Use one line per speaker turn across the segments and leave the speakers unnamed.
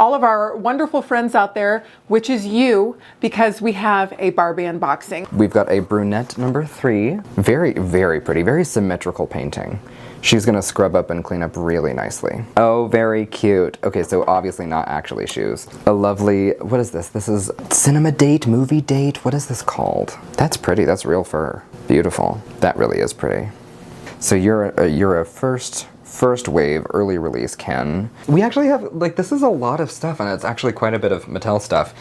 all of our wonderful friends out there, which is you, because we have a Barbie unboxing.
We've got a brunette number 3. Very, very pretty, very symmetrical painting. She's gonna scrub up and clean up really nicely. Oh, very cute. Okay, so obviously not actually shoes. A lovely, what is this? This is cinema date, movie date. What is this called? That's pretty, that's real fur. Beautiful. That really is pretty. So you're a first wave early release Ken. We actually have, like, this is a lot of stuff, and it's actually quite a bit of Mattel stuff.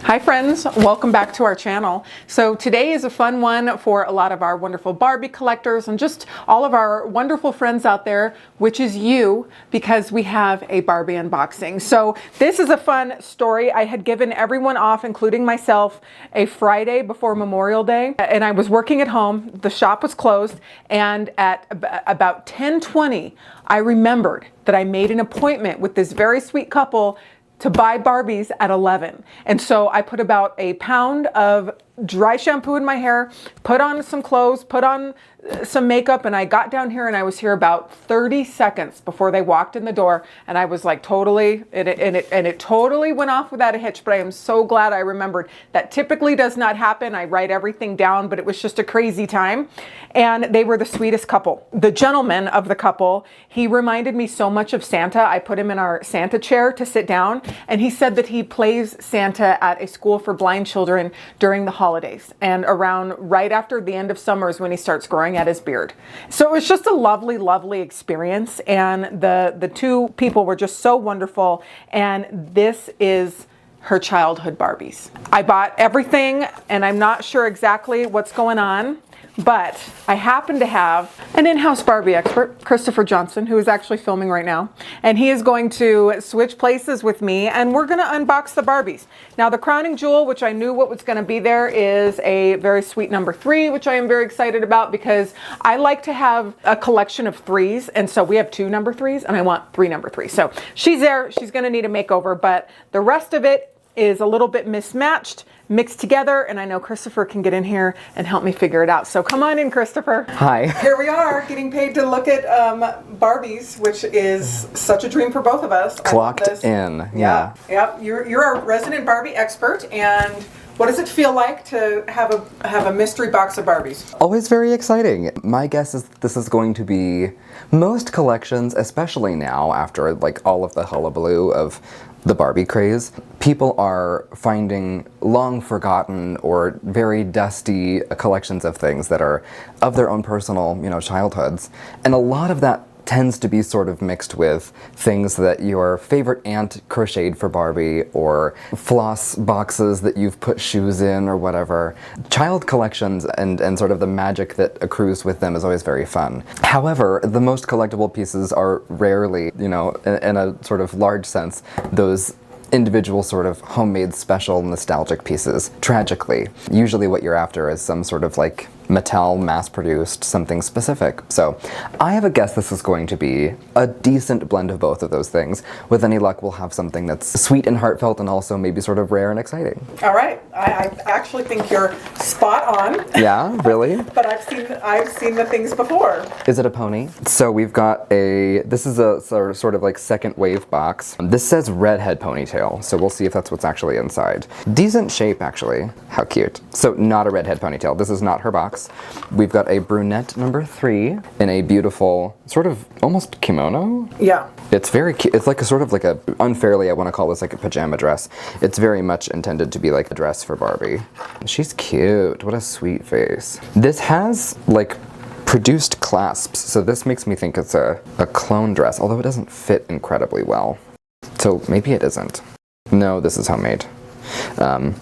Hi friends, welcome back to our channel. So today is a fun one for a lot of our wonderful Barbie collectors and just all of our wonderful friends out there, which is you, because we have a Barbie unboxing. So this is a fun story. I had given everyone off, including myself, a Friday before Memorial Day, and I was working at home. The shop was closed, and at about 10:20, I remembered that I made an appointment with this very sweet couple to buy Barbies at 11. And so I put about a pound of dry shampoo in my hair, put on some clothes, put on some makeup, and I got down here and I was here about 30 seconds before they walked in the door, and I was like totally, and it totally went off without a hitch, but I am so glad I remembered. That typically does not happen. I write everything down, but it was just a crazy time. And they were the sweetest couple. The gentleman of the couple, he reminded me so much of Santa. I put him in our Santa chair to sit down, and he said that he plays Santa at a school for blind children during the holidays, and around right after the end of summer is when he starts growing out his beard. So it was just a lovely, lovely experience, and the two people were just so wonderful, and this is her childhood Barbies. I bought everything, and I'm not sure exactly what's going on, but I happen to have an in-house Barbie expert, Christopher Johnson, who is actually filming right now, and he is going to switch places with me, and we're going to unbox the Barbies. Now, the crowning jewel, which I knew what was going to be there, is a very sweet number 3, which I am very excited about because I like to have a collection of 3s, and so we have 2 number 3s, and I want 3 number 3s. So she's there. She's going to need a makeover, but the rest of it is a little bit mismatched, mixed together, and I know Christopher can get in here and help me figure it out. So come on in, Christopher.
Hi.
Here we are, getting paid to look at Barbies, which is such a dream for both of us.
Clocked in, yeah.
Yep, you're a resident Barbie expert, and what does it feel like to have a mystery box of Barbies?
Always very exciting. My guess is this is going to be most collections, especially now after like all of the hullabaloo of the Barbie craze. People are finding long forgotten or very dusty collections of things that are of their own personal, childhoods. And a lot of that tends to be sort of mixed with things that your favorite aunt crocheted for Barbie, or floss boxes that you've put shoes in, or whatever. Child collections and sort of the magic that accrues with them is always very fun. However, the most collectible pieces are rarely, in a sort of large sense, those individual sort of homemade special nostalgic pieces. Tragically, usually what you're after is some sort of like Mattel mass-produced something specific. So I have a guess this is going to be a decent blend of both of those things. With any luck, we'll have something that's sweet and heartfelt and also maybe sort of rare and exciting.
All right, I actually think you're spot on.
Yeah, really?
But I've seen the things before.
Is it a pony? So we've got this is a sort of like second wave box. This says redhead ponytail, so we'll see if that's what's actually inside. Decent shape, actually. How cute. So not a redhead ponytail. This is not her box. We've got a brunette number 3 in a beautiful sort of almost kimono.
Yeah.
It's very cute. It's like a sort of like unfairly, I want to call this like a pajama dress. It's very much intended to be like a dress for Barbie. She's cute. What a sweet face. This has like produced clasps, so this makes me think it's a clone dress, although it doesn't fit incredibly well. So maybe it isn't. No, this is homemade.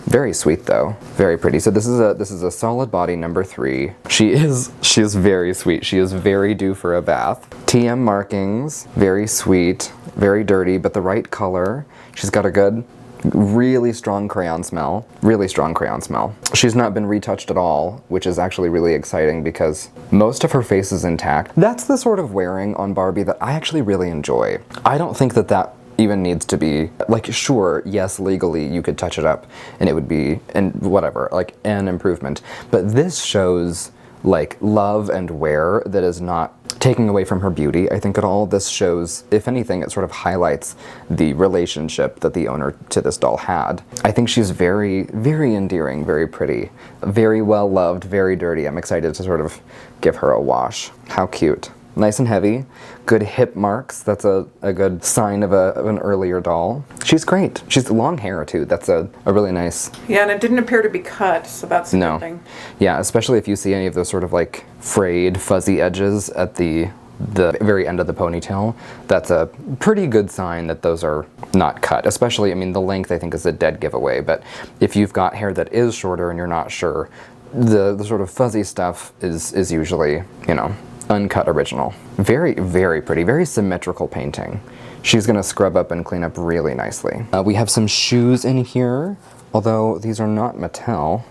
Very sweet though, very pretty. So this is a solid body number 3. She is very sweet. She is very due for a bath. TM markings, very sweet, very dirty, but the right color. She's got a good, really strong crayon smell. Really strong crayon smell. She's not been retouched at all, which is actually really exciting because most of her face is intact. That's the sort of wearing on Barbie that I actually really enjoy. I don't think that even needs to be, like, sure, yes, legally you could touch it up and it would be, and whatever, like an improvement. But this shows like love and wear that is not taking away from her beauty, I think, at all. This shows, if anything, it sort of highlights the relationship that the owner to this doll had. I think she's very, very endearing, very pretty, very well loved, very dirty. I'm excited to sort of give her a wash. How cute. Nice and heavy, good hip marks. That's a good sign of an earlier doll. She's great. She's long hair too. That's a really nice.
Yeah, and it didn't appear to be cut, so that's a good thing.
Yeah, especially if you see any of those sort of like frayed, fuzzy edges at the very end of the ponytail. That's a pretty good sign that those are not cut. Especially, I mean, the length I think is a dead giveaway, but if you've got hair that is shorter and you're not sure, the sort of fuzzy stuff is usually, you know, uncut original. Very, very pretty, very symmetrical painting. She's gonna scrub up and clean up really nicely. We have some shoes in here, although these are not Mattel.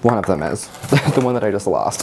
One of them is, the one that I just lost.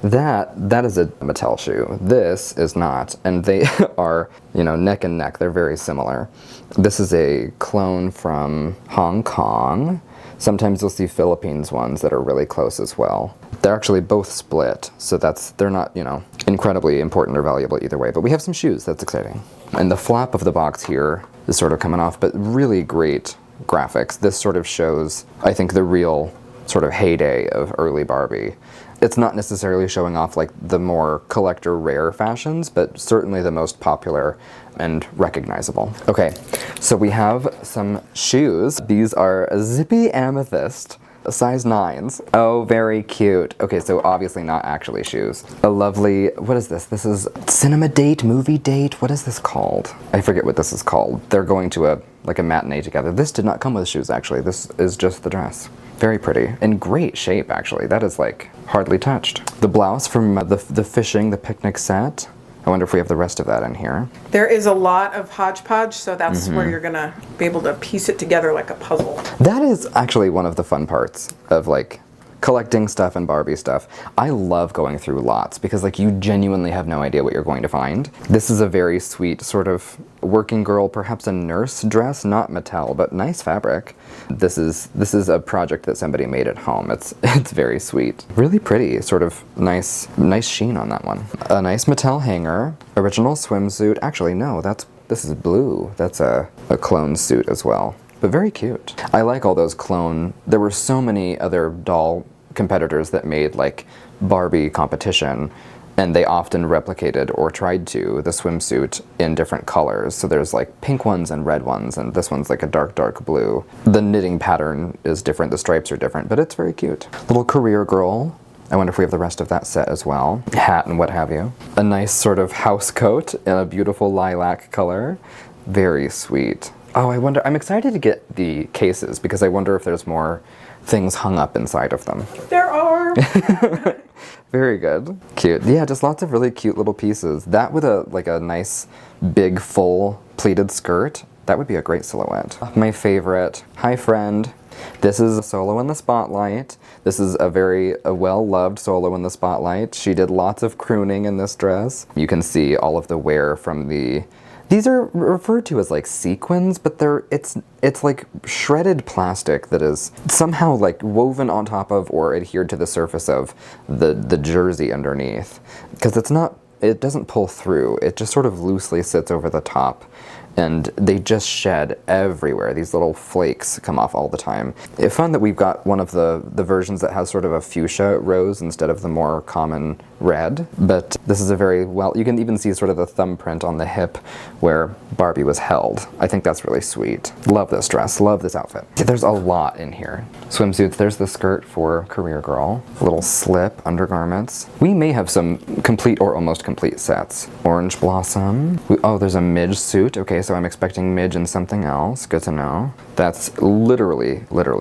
That is a Mattel shoe. This is not, and they are, you know, neck and neck. They're very similar. This is a clone from Hong Kong. Sometimes you'll see Philippines ones that are really close as well. They're actually both split, so they're not, you know, incredibly important or valuable either way, but we have some shoes. That's exciting. And the flap of the box here is sort of coming off, but really great graphics. This sort of shows, I think, the real sort of heyday of early Barbie. It's not necessarily showing off like the more collector rare fashions, but certainly the most popular and recognizable. Okay, so we have some shoes. These are zippy amethyst, size 9s. Oh, very cute. Okay, so obviously not actually shoes. A lovely, what is this? This is cinema date, movie date? What is this called? I forget what this is called. They're going to a matinee together. This did not come with shoes, actually. This is just the dress. Very pretty. In great shape, actually. That is like hardly touched. The blouse from the fishing, the picnic set. I wonder if we have the rest of that in here.
There is a lot of hodgepodge, so that's where you're gonna be able to piece it together like a puzzle.
That is actually one of the fun parts of like collecting stuff and Barbie stuff. I love going through lots because like you genuinely have no idea what you're going to find. This is a very sweet sort of working girl, perhaps a nurse dress, not Mattel, but nice fabric. This is a project that somebody made at home. It's very sweet. Really pretty, sort of nice sheen on that one. A nice Mattel hanger, original swimsuit. Actually, no, this is blue. That's a clone suit as well. But very cute. I like all those clone. There were so many other doll competitors that made like Barbie competition, and they often replicated or tried to the swimsuit in different colors. So there's like pink ones and red ones, and this one's like a dark blue. The knitting pattern is different, the stripes are different, but it's very cute. Little career girl. I wonder if we have the rest of that set as well. Hat and what have you. A nice sort of house coat in a beautiful lilac color. Very sweet. Oh, I'm excited to get the cases because I wonder if there's more things hung up inside of them.
There are!
Very good. Cute. Yeah, just lots of really cute little pieces. That with a nice big full pleated skirt, that would be a great silhouette. My favorite. Hi friend. This is Solo in the Spotlight. This is a very well-loved Solo in the Spotlight. She did lots of crooning in this dress. You can see all of the wear from these are referred to as like sequins, but it's like shredded plastic that is somehow like woven on top of or adhered to the surface of the jersey underneath. Because it doesn't pull through, it just sort of loosely sits over the top. And they just shed everywhere. These little flakes come off all the time. It's fun that we've got one of the versions that has sort of a fuchsia rose instead of the more common red. But this is a very you can even see sort of the thumbprint on the hip where Barbie was held. I think that's really sweet. Love this dress, love this outfit. There's a lot in here. Swimsuits, there's the skirt for career girl. A little slip, undergarments. We may have some complete or almost complete sets. Orange blossom. Oh, there's a Midge suit. Okay, so I'm expecting Midge and something else. Good to know. That's literally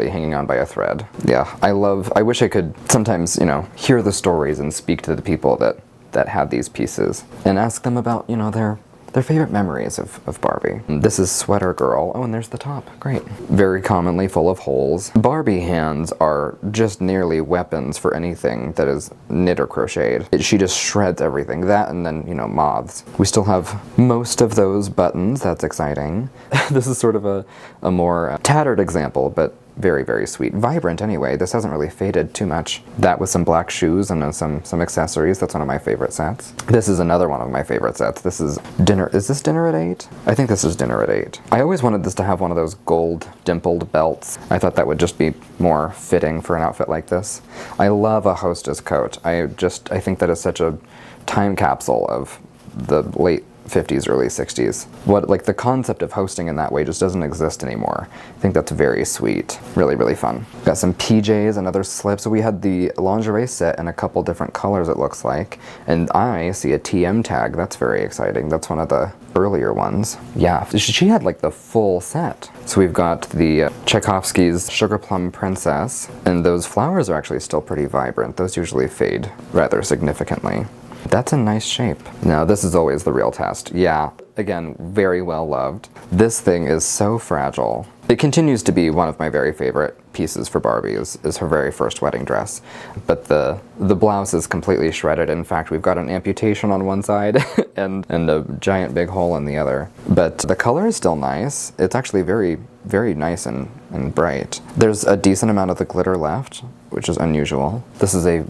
hanging on by a thread. Yeah, I wish I could sometimes, you know, hear the stories and speak to the people that had these pieces and ask them about, you know, their favorite memories of Barbie. This is Sweater Girl. Oh, and there's the top. Great. Very commonly full of holes. Barbie hands are just nearly weapons for anything that is knit or crocheted. She just shreds everything. That and then, you know, moths. We still have most of those buttons. That's exciting. This is sort of a more tattered example, but very, very sweet. Vibrant anyway. This hasn't really faded too much. That with some black shoes and then some accessories. That's one of my favorite sets. This is another one of my favorite sets. This is dinner. Is this dinner at 8? I think this is dinner at 8. I always wanted this to have one of those gold dimpled belts. I thought that would just be more fitting for an outfit like this. I love a hostess coat. I think that is such a time capsule of the late 50s, early 60s. Like the concept of hosting in that way just doesn't exist anymore. I think that's very sweet. Really, really fun. Got some PJs and other slips. We had the lingerie set in a couple different colors, it looks like. And I see a TM tag. That's very exciting. That's one of the earlier ones. Yeah, she had like the full set. So we've got the Tchaikovsky's Sugar Plum Princess, and those flowers are actually still pretty vibrant. Those usually fade rather significantly. That's a nice shape. Now this is always the real test. Yeah, again, very well loved. This thing is so fragile. It continues to be one of my very favorite pieces for Barbie is her very first wedding dress. But the blouse is completely shredded. In fact, we've got an amputation on one side and a giant big hole in the other. But the color is still nice. It's actually very, very nice and bright. There's a decent amount of the glitter left, which is unusual. This is a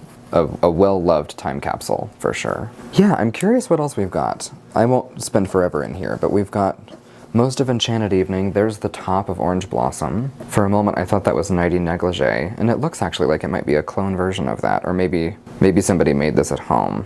well-loved time capsule, for sure. Yeah, I'm curious what else we've got. I won't spend forever in here, but we've got most of Enchanted Evening. There's the top of Orange Blossom. For a moment, I thought that was Nighty Negligee, and it looks actually like it might be a clone version of that, or maybe somebody made this at home.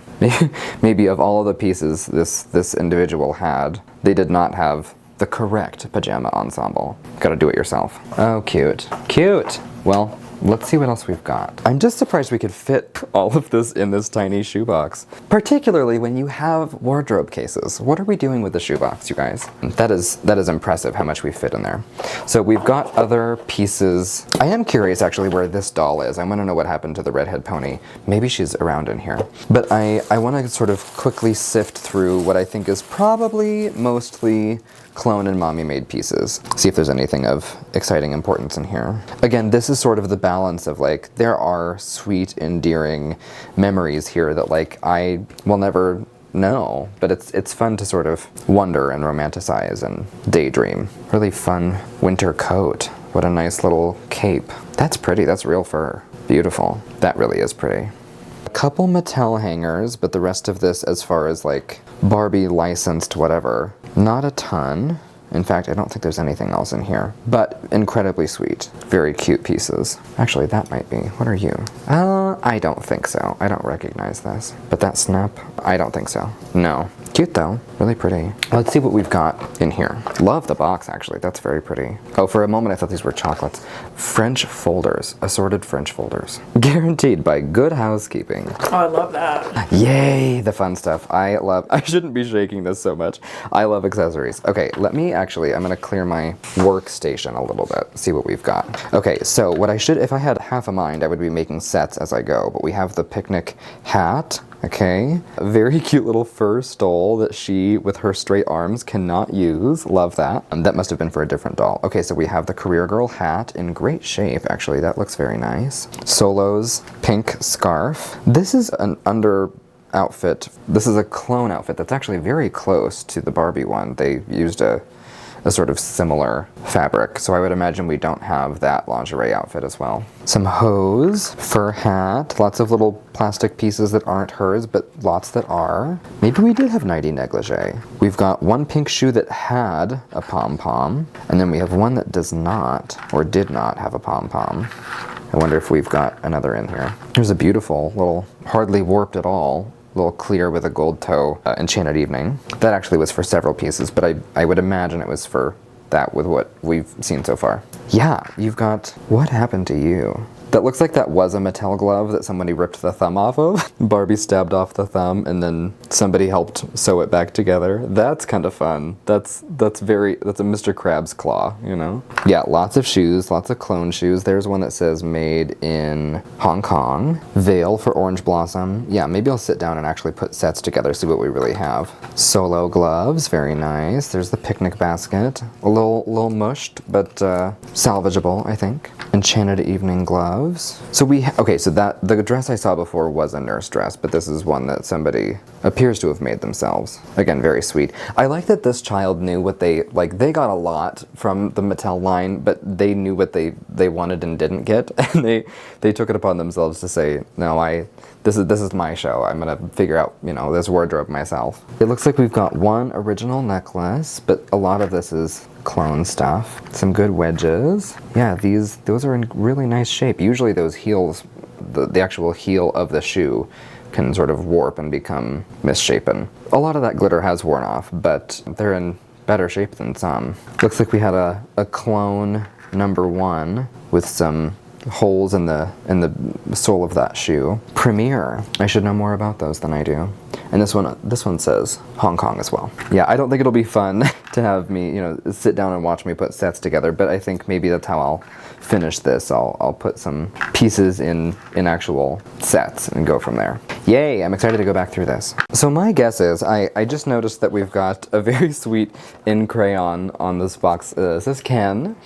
Maybe of all of the pieces this individual had, they did not have the correct pajama ensemble. Gotta do it yourself. Oh, cute. Cute! Well, let's see what else we've got. I'm just surprised we could fit all of this in this tiny shoebox. Particularly when you have wardrobe cases. What are we doing with the shoebox, you guys? That is impressive how much we fit in there. So we've got other pieces. I am curious actually where this doll is. I want to know what happened to the redhead pony. Maybe she's around in here. But I want to sort of quickly sift through what I think is probably mostly clone and mommy made pieces. See if there's anything of exciting importance in here. Again, this is sort of the balance of like, there are sweet, endearing memories here that like I will never know, but it's fun to sort of wonder and romanticize and daydream. Really fun winter coat. What a nice little cape. That's pretty, that's real fur. Beautiful. That really is pretty. A couple Mattel hangers, but the rest of this as far as like Barbie licensed whatever, not a ton. In fact, I don't think there's anything else in here, but incredibly sweet. Very cute pieces. Actually, that might be. What are you? I don't think so. I don't recognize this. But that snap, I don't think so. No. Cute though. Really pretty. Let's see what we've got in here. Love the box, actually. That's very pretty. Oh, for a moment I thought these were chocolates. French folders. Assorted French folders. Guaranteed by Good Housekeeping.
Oh, I love that.
Yay, the fun stuff. I shouldn't be shaking this so much. I love accessories. Okay, I'm gonna clear my workstation a little bit, see what we've got. Okay, so if I had half a mind, I would be making sets as I go, but we have the picnic hat, okay? A very cute little fur stole that she, with her straight arms, cannot use. Love that. That must have been for a different doll. Okay, so we have the Career Girl hat in great shape, actually. That looks very nice. Solo's pink scarf. This is an under outfit. This is a clone outfit that's actually very close to the Barbie one. They used a sort of similar fabric, so I would imagine we don't have that lingerie outfit as well. Some hose, fur hat, lots of little plastic pieces that aren't hers, but lots that are. Maybe we did have Nighty Negligee. We've got one pink shoe that had a pom-pom, and then we have one that does not, or did not have a pom-pom. I wonder if we've got another in here. Here's a beautiful little, hardly warped at all, little clear with a gold toe Enchanted Evening. That actually was for several pieces, but I would imagine it was for that with what we've seen so far. Yeah, you've got What Happened to You? That looks like that was a Mattel glove that somebody ripped the thumb off of. Barbie stabbed off the thumb and then somebody helped sew it back together. That's kind of fun. That's a Mr. Krabs claw, you know? Yeah, lots of shoes, lots of clone shoes. There's one that says made in Hong Kong. Veil for Orange Blossom. Yeah, maybe I'll sit down and actually put sets together, see what we really have. Solo gloves, very nice. There's the picnic basket. A little mushed, but salvageable, I think. Enchanted Evening glove. gloves. So that the dress I saw before was a nurse dress, but this is one that somebody appears to have made themselves. Again, very sweet. I like that this child knew what they got a lot from the Mattel line, but they knew what they wanted and didn't get, and they took it upon themselves to say, no, this is my show. I'm gonna figure out, this wardrobe myself. It looks like we've got one original necklace, but a lot of this is clone stuff. Some good wedges. Yeah, those are in really nice shape. Usually those heels, the actual heel of the shoe can sort of warp and become misshapen. A lot of that glitter has worn off, but they're in better shape than some. Looks like we had a clone number 1 with some holes in the sole of that shoe. Premiere. I should know more about those than I do. And this one says Hong Kong as well. Yeah, I don't think it'll be fun to have me, sit down and watch me put sets together, but I think maybe that's how I'll finish this. I'll put some pieces in actual sets and go from there. Yay, I'm excited to go back through this. So my guess is, I just noticed that we've got a very sweet in crayon on this box. This is Ken,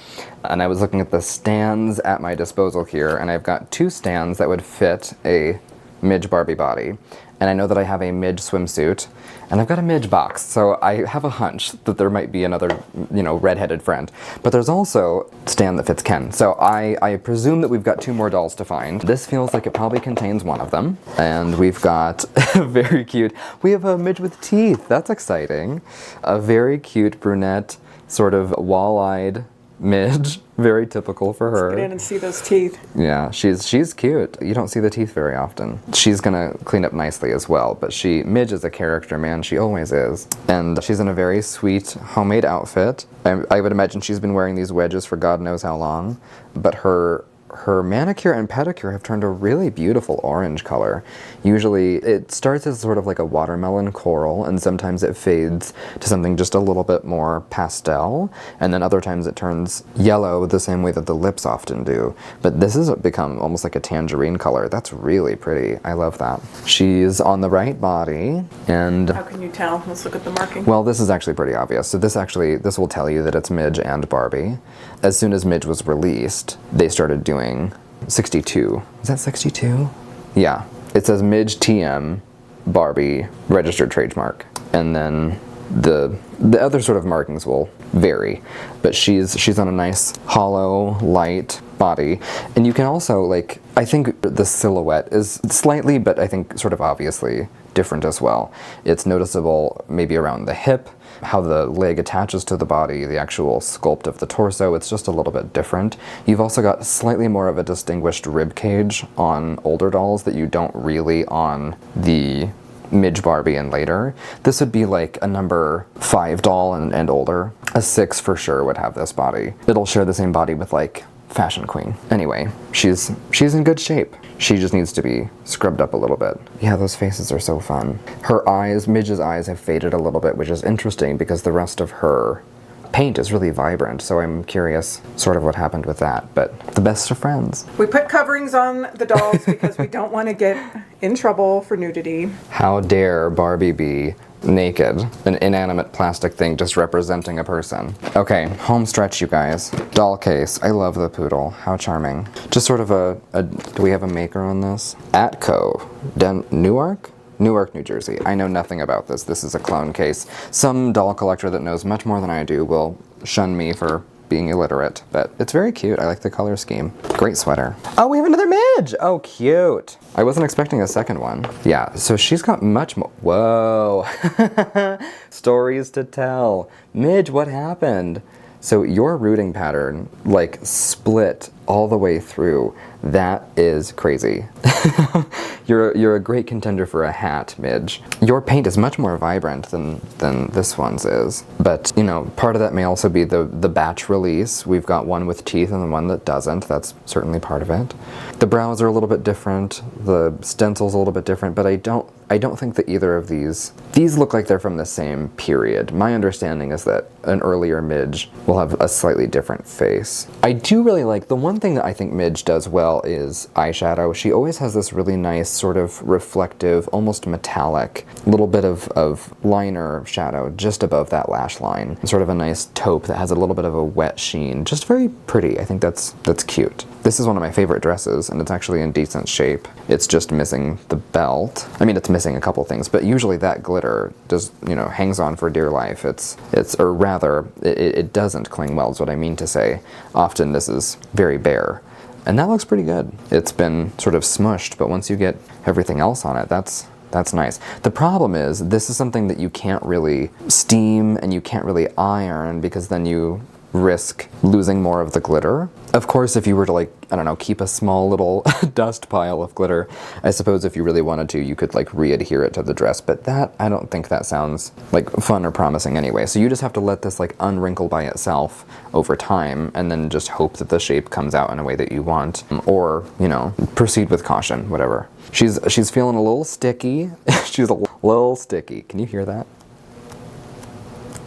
and I was looking at the stands at my disposal here, and I've got 2 stands that would fit a Midge Barbie body. And I know that I have a Midge swimsuit, and I've got a Midge box, so I have a hunch that there might be another, red-headed friend. But there's also a stand that fits Ken, so I presume that we've got 2 more dolls to find. This feels like it probably contains one of them. And we've got very cute, we have a Midge with teeth, that's exciting. A very cute brunette, sort of wall-eyed Midge, very typical for her.
Let's get in and see those teeth.
Yeah, she's cute. You don't see the teeth very often. She's gonna clean up nicely as well, but Midge is a character, man. She always is. And she's in a very sweet homemade outfit. I would imagine she's been wearing these wedges for God knows how long, but her manicure and pedicure have turned a really beautiful orange color. Usually it starts as sort of like a watermelon coral, and sometimes it fades to something just a little bit more pastel, and then other times it turns yellow the same way that the lips often do. But this has become almost like a tangerine color. That's really pretty. I love that. She's on the right body, and
how can you tell? Let's look at the marking.
Well, this is actually pretty obvious. So this will tell you that it's Midge and Barbie. As soon as Midge was released, they started doing 62. Is that 62? Yeah. It says Midge TM Barbie registered trademark. And then the other sort of markings will vary. But she's on a nice hollow, light body. And you can also, I think the silhouette is slightly, but I think sort of obviously different as well. It's noticeable maybe around the hip, how the leg attaches to the body, the actual sculpt of the torso, it's just a little bit different. You've also got slightly more of a distinguished rib cage on older dolls that you don't really on the Midge Barbie and later. This would be like a number 5 doll and older. A 6 for sure would have this body. It'll share the same body with Fashion Queen. Anyway, she's in good shape. She just needs to be scrubbed up a little bit. Yeah, those faces are so fun. Her eyes, Midge's eyes have faded a little bit, which is interesting because the rest of her paint is really vibrant, so I'm curious sort of what happened with that, but the best of friends.
We put coverings on the dolls because we don't want to get in trouble for nudity.
How dare Barbie be naked, an inanimate plastic thing just representing a person. Okay, home stretch, you guys. Doll case. I love the poodle. How charming. Just sort of do we have a maker on this? Atco. Newark, New Jersey. I know nothing about this. This is a clone case. Some doll collector that knows much more than I do will shun me for being illiterate, but it's very cute. I like the color scheme. Great sweater. Oh, we have another Midge! Oh, cute. I wasn't expecting a second one. Yeah, so she's got much more. Whoa. Stories to tell. Midge, what happened? So your rooting pattern, split all the way through. That is crazy. You're a great contender for a hat, Midge. Your paint is much more vibrant than this one's is. But, part of that may also be the batch release. We've got one with teeth and the one that doesn't. That's certainly part of it. The brows are a little bit different. The stencil's a little bit different, but I don't think that either of these look like they're from the same period. My understanding is that an earlier Midge will have a slightly different face. I do really like, the one thing that I think Midge does well is eyeshadow. She always has this really nice sort of reflective, almost metallic, little bit of liner shadow just above that lash line. Sort of a nice taupe that has a little bit of a wet sheen. Just very pretty. I think that's cute. This is one of my favorite dresses, and it's actually in decent shape. It's just missing the belt. I mean, it's missing a couple things, but usually that glitter just, you know, hangs on for dear life. Or rather, it doesn't cling well is what I mean to say. Often this is very bare. And that looks pretty good. It's been sort of smushed, but once you get everything else on it, that's nice. The problem is, this is something that you can't really steam and you can't really iron, because then you risk losing more of the glitter. Of course, if you were to, like, I don't know, keep a small little dust pile of glitter, I suppose if you really wanted to, you could like re-adhere it to the dress, but that, I don't think that sounds like fun or promising anyway. So you just have to let this like unwrinkle by itself over time, and then just hope that the shape comes out in a way that you want, or, you know, proceed with caution, whatever. She's feeling a little sticky. She's a little sticky. Can you hear that?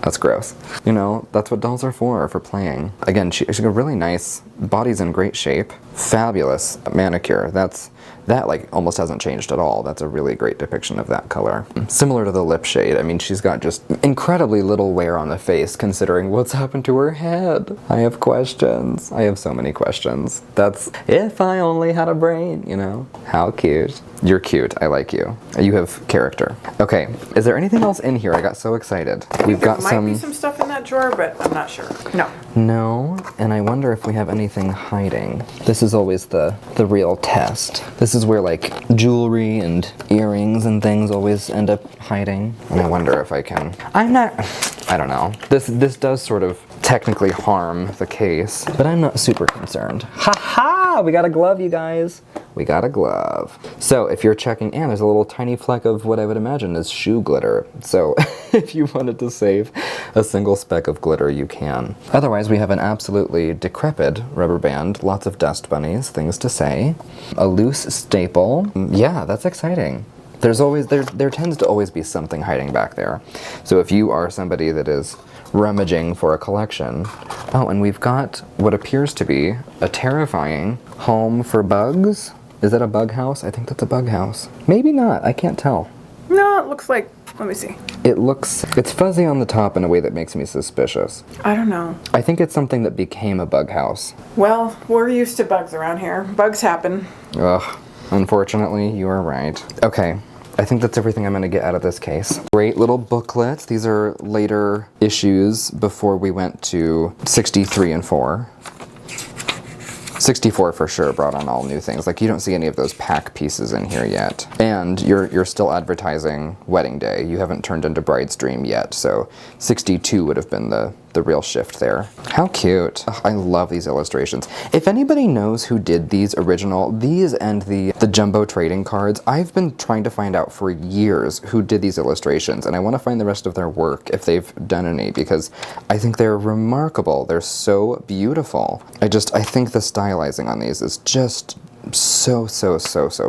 That's gross. You know, that's what dolls are for playing. Again, she's got a really nice, body's in great shape. Fabulous manicure. That like almost hasn't changed at all. That's a really great depiction of that color. Similar to the lip shade, I mean, she's got just incredibly little wear on the face considering what's happened to her head. I have questions. I have so many questions. That's, if I only had a brain, you know? How cute. You're cute. I like you. You have character. Okay, is there anything else in here? I got so excited. We've got
there might be some stuff in that drawer, but I'm not sure. No.
No, and I wonder if we have anything hiding. This is always the real test. This is where like jewelry and earrings and things always end up hiding. And I wonder if I can, I don't know. This does sort of technically harm the case, but I'm not super concerned. Ha ha! We got a glove, you guys. We got a glove. So if you're checking, and there's a little tiny fleck of what I would imagine is shoe glitter. So if you wanted to save a single speck of glitter, you can. Otherwise, we have an absolutely decrepit rubber band, lots of dust bunnies, things to say, a loose staple. Yeah, that's exciting. There tends to always be something hiding back there. So if you are somebody that is rummaging for a collection. Oh, and we've got what appears to be a terrifying home for bugs. Is that a bug house? I think that's a bug house. Maybe not, I can't tell.
No, it looks like, let me see.
It's fuzzy on the top in a way that makes me suspicious.
I don't know.
I think it's something that became a bug house.
Well, we're used to bugs around here. Bugs happen.
Ugh, unfortunately, you are right. Okay. I think that's everything I'm going to get out of this case. Great little booklets. These are later issues before we went to 63 and 4. 64 for sure brought on all new things. Like, you don't see any of those pack pieces in here yet. And you're still advertising Wedding Day. You haven't turned into Bride's Dream yet, so 62 would have been the real shift there. How cute. Ugh, I love these illustrations. If anybody knows who did these and the jumbo trading cards, I've been trying to find out for years who did these illustrations, and I want to find the rest of their work if they've done any, because I think they're remarkable. They're so beautiful. I think the stylizing on these is just so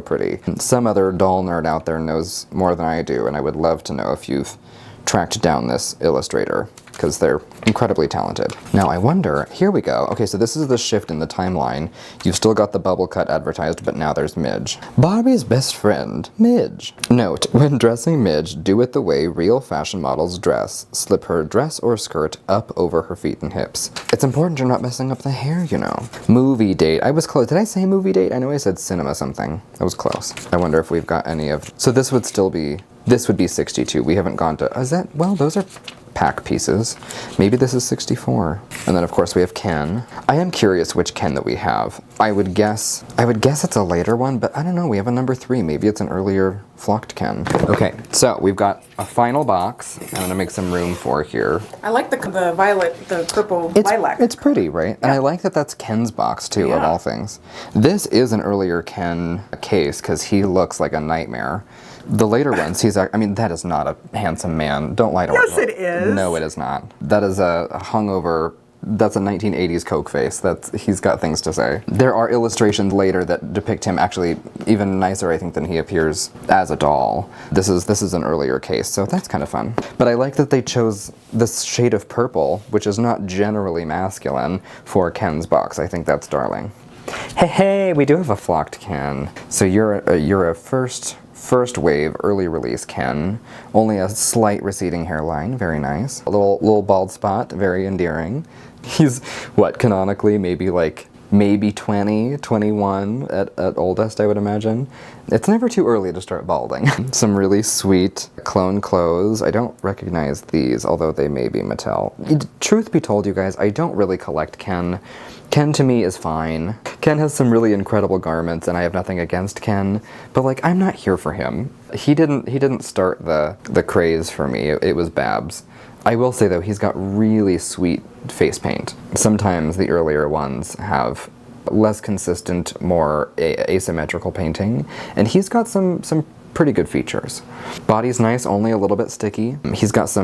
pretty. Some other doll nerd out there knows more than I do, and I would love to know if you've tracked down this illustrator, because they're incredibly talented. Now I wonder, here we go. Okay, so this is the shift in the timeline. You've still got the bubble cut advertised, but now there's Midge. Barbie's best friend, Midge. Note, when dressing Midge, do it the way real fashion models dress. Slip her dress or skirt up over her feet and hips. It's important you're not messing up the hair, you know. Movie date. I was close. Did I say movie date? I know I said cinema something. I was close. I wonder if we've got any of... So this would be 62. We haven't gone to... Is that... Well, those are pack pieces. Maybe this is 64. And then of course we have Ken. I am curious which Ken that we have. I would guess it's a later one, but I don't know. We have a number 3. Maybe it's an earlier flocked Ken. Okay, so we've got a final box I'm gonna make some room for here.
I like the violet, the purple lilac.
It's pretty, right? And I like that that's Ken's box too, of all things. This is an earlier Ken case because he looks like a nightmare. The later ones, that is not a handsome man. Don't lie to us.
Yes, it is.
No, it is not. That is a hungover, that's a 1980s Coke face. He's got things to say. There are illustrations later that depict him actually even nicer, I think, than he appears as a doll. This is an earlier case, so that's kind of fun. But I like that they chose this shade of purple, which is not generally masculine, for Ken's box. I think that's darling. Hey, we do have a flocked Ken. So you're a first wave early release Ken. Only a slight receding hairline, very nice. A little bald spot, very endearing. He's what, canonically maybe 20, 21 at oldest, I would imagine. It's never too early to start balding. Some really sweet clone clothes. I don't recognize these, although they may be Mattel. Truth be told, you guys, I don't really collect Ken. Ken to me is fine. Ken has some really incredible garments, and I have nothing against Ken, but like, I'm not here for him. He didn't start the craze for me. It was Babs. I will say though, he's got really sweet face paint. Sometimes the earlier ones have less consistent, more asymmetrical painting, and he's got some pretty good features. Body's nice, only a little bit sticky. He's got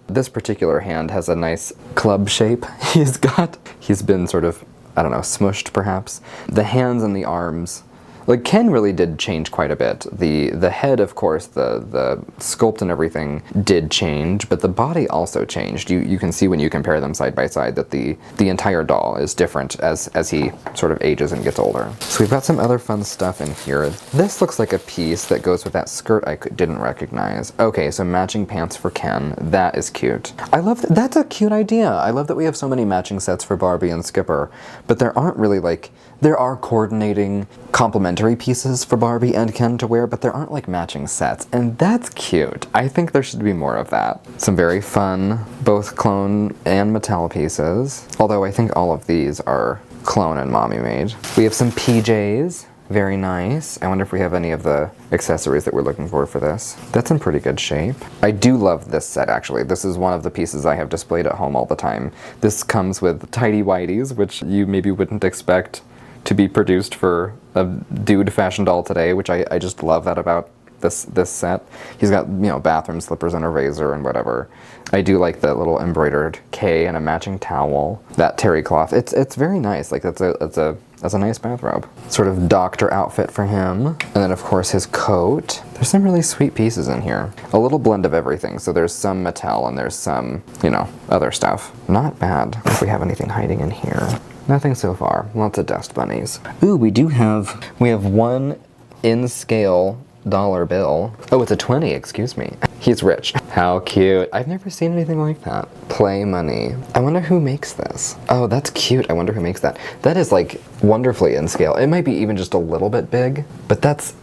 this particular hand has a nice club shape. He's been sort of, I don't know, smushed perhaps. The hands and the arms, like Ken really did change quite a bit. The head, of course, the sculpt and everything did change, but the body also changed. You can see when you compare them side by side that the entire doll is different as he sort of ages and gets older. So we've got some other fun stuff in here. This looks like a piece that goes with that skirt I didn't recognize. Okay, so matching pants for Ken. That is cute. I love that. That's a cute idea. I love that we have so many matching sets for Barbie and Skipper, but there aren't really there are coordinating complementary pieces for Barbie and Ken to wear, but there aren't like matching sets, and that's cute. I think there should be more of that. Some very fun, both clone and Mattel pieces, although I think all of these are clone and mommy made. We have some PJs, very nice. I wonder if we have any of the accessories that we're looking for this. That's in pretty good shape. I do love this set actually. This is one of the pieces I have displayed at home all the time. This comes with tidy whities, which you maybe wouldn't expect to be produced for a dude fashion doll today, which I just love that about this set. He's got, you know, bathroom slippers and a razor and whatever. I do like the little embroidered K and a matching towel. That terry cloth, it's very nice. Like that's a nice bathrobe. Sort of doctor outfit for him. And then of course his coat. There's some really sweet pieces in here. A little blend of everything. So there's some Mattel and there's some, you know, other stuff. Not bad. If we have anything hiding in here. Nothing so far. Lots of dust bunnies. Ooh, we have one in scale dollar bill. Oh, it's a 20, excuse me. He's rich. How cute. I've never seen anything like that. Play money. I wonder who makes this. Oh, that's cute. I wonder who makes that. That is like wonderfully in scale. It might be even just a little bit big, but that's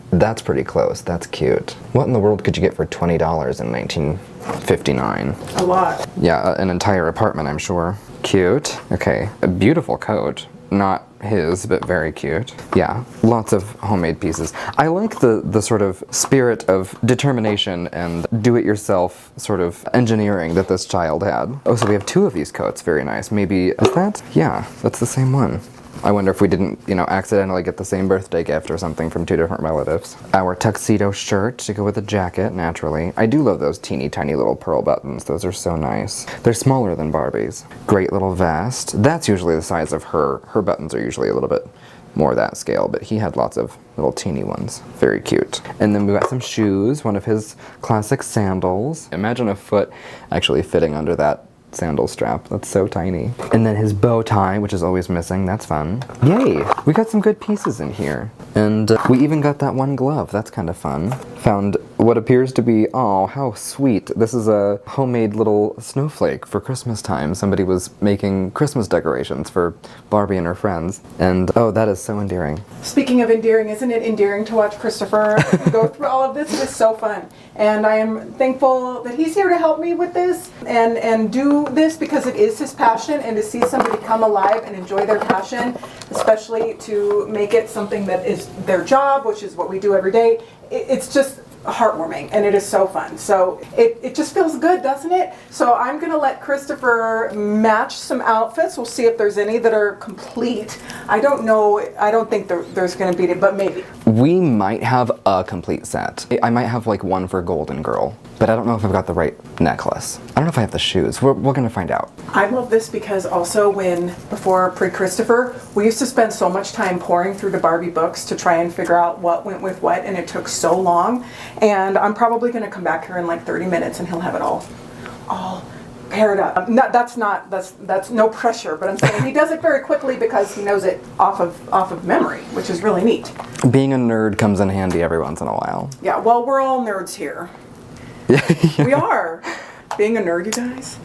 pretty close. That's cute. What in the world could you get for $20 in 1959?
A lot.
Yeah, an entire apartment, I'm sure. Cute. Okay, a beautiful coat. Not his, but very cute. Yeah, lots of homemade pieces. I like the sort of spirit of determination and do-it-yourself sort of engineering that this child had. Oh, so we have two of these coats. Very nice. Maybe, is that? Yeah, that's the same one. I wonder if we didn't, you know, accidentally get the same birthday gift or something from two different relatives. Our tuxedo shirt to go with the jacket, naturally. I do love those teeny tiny little pearl buttons. Those are so nice. They're smaller than Barbie's. Great little vest. That's usually the size of her. Her buttons are usually a little bit more that scale, but he had lots of little teeny ones. Very cute. And then we got some shoes, one of his classic sandals. Imagine a foot actually fitting under that sandal strap. That's so tiny. And then his bow tie, which is always missing. That's fun. Yay! We got some good pieces in here. And we even got that one glove. That's kind of fun. Found what appears to be, oh, how sweet. This is a homemade little snowflake for Christmas time. Somebody was making Christmas decorations for Barbie and her friends. And oh, that is so endearing.
Speaking of endearing, isn't it endearing to watch Christopher go through all of this? It is so fun. And I am thankful that he's here to help me with this and do this because it is his passion, and to see somebody come alive and enjoy their passion, especially to make it something that is their job, which is what we do every day, it's just heartwarming, and it is so fun. So it just feels good, doesn't it? So I'm gonna let Christopher match some outfits. We'll see if there's any that are complete. I don't know, I don't think there's gonna be, but maybe.
We might have a complete set. I might have like one for Golden Girl, but I don't know if I've got the right necklace. I don't know if I have the shoes. We're gonna find out.
I love this because also before pre-Christopher, we used to spend so much time pouring through the Barbie books to try and figure out what went with what, and it took so long. And I'm probably gonna come back here in like 30 minutes and he'll have it all paired up. That's no pressure, but I'm saying he does it very quickly because he knows it off of memory, which is really neat.
Being a nerd comes in handy every once in a while.
Yeah, well, we're all nerds here.
Yeah.
We are. Being a nerd, you guys,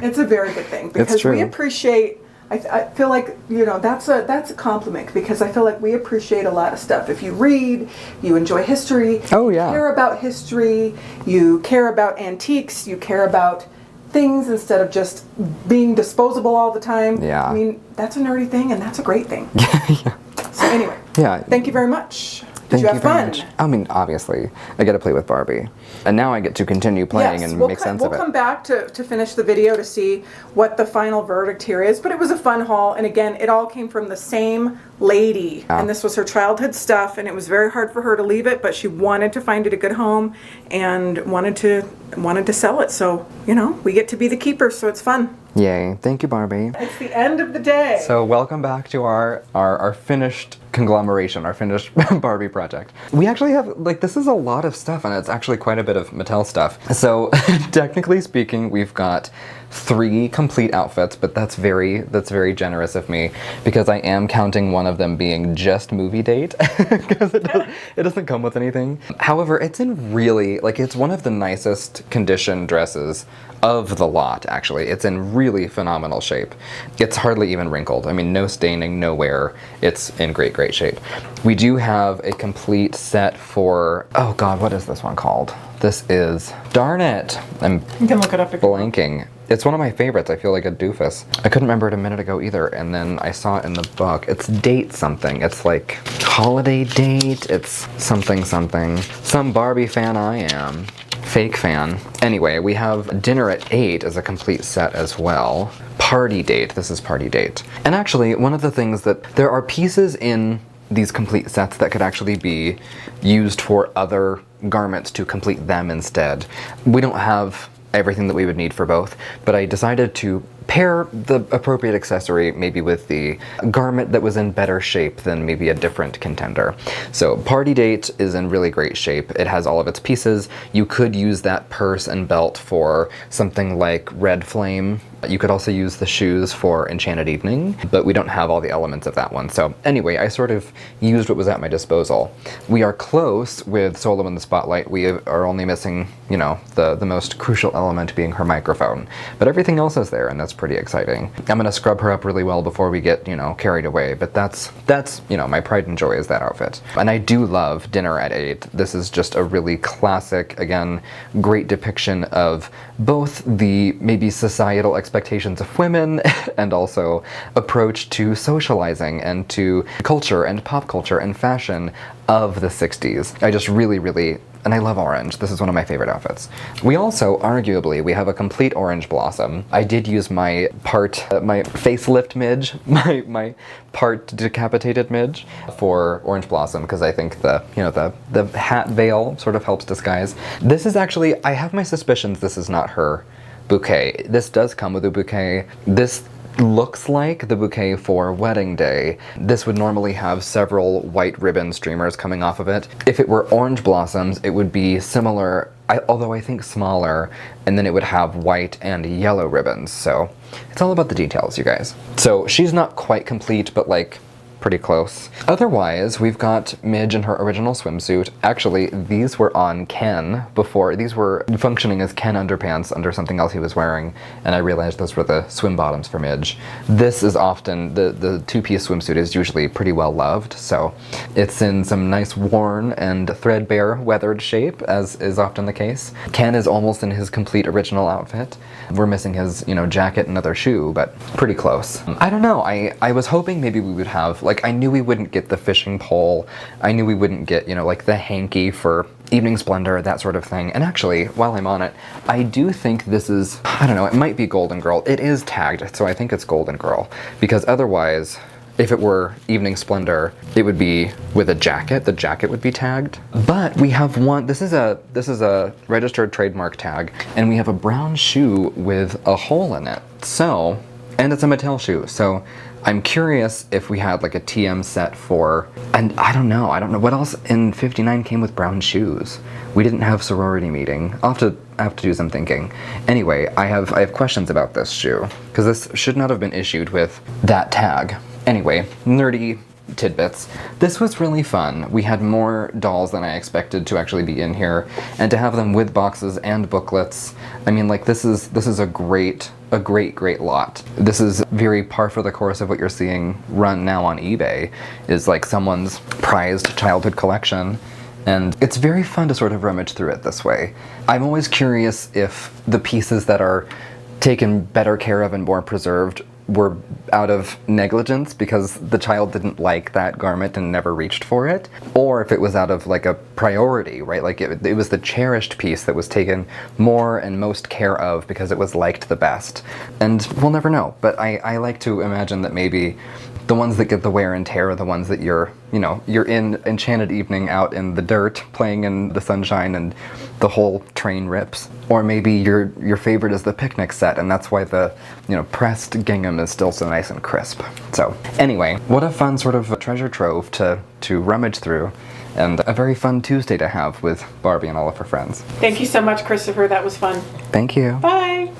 it's a very good thing because we appreciate. I feel like, you know, that's a compliment because I feel like we appreciate a lot of stuff. If you read, you enjoy history.
Oh yeah.
You care about history. You care about antiques. You care about things instead of just being disposable all the time.
Yeah.
I mean, that's a nerdy thing and that's a great thing.
Yeah.
So anyway.
Yeah.
Thank you very much. Did
Thank
you have fun?
much. I mean, obviously, I get to play with Barbie. And now I get to continue playing and make sense of it.
We'll come back to finish the video to see what the final verdict here is. But it was a fun haul. And again, it all came from the same lady.
Yeah.
And this was her childhood stuff. And it was very hard for her to leave it. But she wanted to find it a good home and wanted to sell it. So, you know, we get to be the keepers. So it's fun.
Yay. Thank you, Barbie.
It's the end of the day.
So welcome back to our finished conglomeration, our finished Barbie project. We actually have, like, this is a lot of stuff and it's actually quite a bit of Mattel stuff. So technically speaking, we've got 3 complete outfits, but that's very generous of me because I am counting one of them being just movie date because it doesn't come with anything. However, it's in really, like, it's one of the nicest condition dresses of the lot, actually. It's in really phenomenal shape. It's hardly even wrinkled. I mean, no staining, no wear. It's in great shape. We do have a complete set for, oh god, what is this one called? This is, darn it,
You can look it up if you want.
blanking. It's one of my favorites. I feel like a doofus. I couldn't remember it a minute ago either, and then I saw it in the book. It's date something. It's like holiday date. It's something. Some Barbie fan I am. Fake fan. Anyway, we have dinner at 8 as a complete set as well. Party date. This is party date. And actually, one of the things that there are pieces in these complete sets that could actually be used for other garments to complete them instead. We don't have everything that we would need for both, but I decided to pair the appropriate accessory maybe with the garment that was in better shape than maybe a different contender. So party date is in really great shape. It has all of its pieces. You could use that purse and belt for something like Red Flame. You could also use the shoes for Enchanted Evening, but we don't have all the elements of that one. So anyway, I sort of used what was at my disposal. We are close with Solo in the Spotlight. We are only missing, you know, the most crucial element being her microphone. But everything else is there, and that's pretty exciting. I'm gonna scrub her up really well before we get, you know, carried away, but that's, you know, my pride and joy is that outfit. And I do love Dinner at 8. This is just a really classic, again, great depiction of both the maybe societal expectations of women and also approach to socializing and to culture and pop culture and fashion of the 60s. I just really, and I love orange. This is one of my favorite outfits. We also, arguably, we have a complete orange blossom. I did use my my facelift Midge, my part decapitated Midge for orange blossom because I think the hat veil sort of helps disguise. This is actually, I have my suspicions this is not her bouquet. This does come with a bouquet. This looks like the bouquet for wedding day. This would normally have several white ribbon streamers coming off of it. If it were orange blossoms, it would be similar, although I think smaller, and then it would have white and yellow ribbons. So it's all about the details, you guys. So she's not quite complete, but like pretty close. Otherwise, we've got Midge in her original swimsuit. Actually, these were on Ken before. These were functioning as Ken underpants under something else he was wearing, and I realized those were the swim bottoms for Midge. This is often, the two-piece swimsuit is usually pretty well loved, so it's in some nice worn and threadbare weathered shape, as is often the case. Ken is almost in his complete original outfit. We're missing his, you know, jacket and other shoe, but pretty close. I don't know, I was hoping maybe we would have, like, I knew we wouldn't get the fishing pole. I knew we wouldn't get, you know, like the hanky for Evening Splendor, that sort of thing. And actually, while I'm on it, I do think this is, I don't know, it might be Golden Girl. It is tagged, so I think it's Golden Girl. Because otherwise, if it were Evening Splendor, it would be with a jacket. The jacket would be tagged. But we have one, this is a registered trademark tag, and we have a brown shoe with a hole in it. So, and it's a Mattel shoe, so I'm curious if we had like a TM set for, and I don't know what else in 59 came with brown shoes. We didn't have sorority meeting. I have to do some thinking. Anyway, I have questions about this shoe, because this should not have been issued with that tag. Anyway, nerdy tidbits. This was really fun. We had more dolls than I expected to actually be in here, and to have them with boxes and booklets. I mean, like, this is a great lot. This is very par for the course of what you're seeing run now on eBay, is like someone's prized childhood collection. And it's very fun to sort of rummage through it this way. I'm always curious if the pieces that are taken better care of and more preserved were out of negligence because the child didn't like that garment and never reached for it, or if it was out of like a priority, right? Like it was the cherished piece that was taken more and most care of because it was liked the best. And we'll never know, but I like to imagine that maybe the ones that get the wear and tear are the ones that you're in Enchanted Evening out in the dirt playing in the sunshine and the whole train rips. Or maybe your favorite is the picnic set, and that's why the pressed gingham is still so nice and crisp. So anyway, what a fun sort of treasure trove to rummage through, and a very fun Tuesday to have with Barbie and all of her friends.
Thank you so much, Christopher. That was fun.
Thank you.
Bye.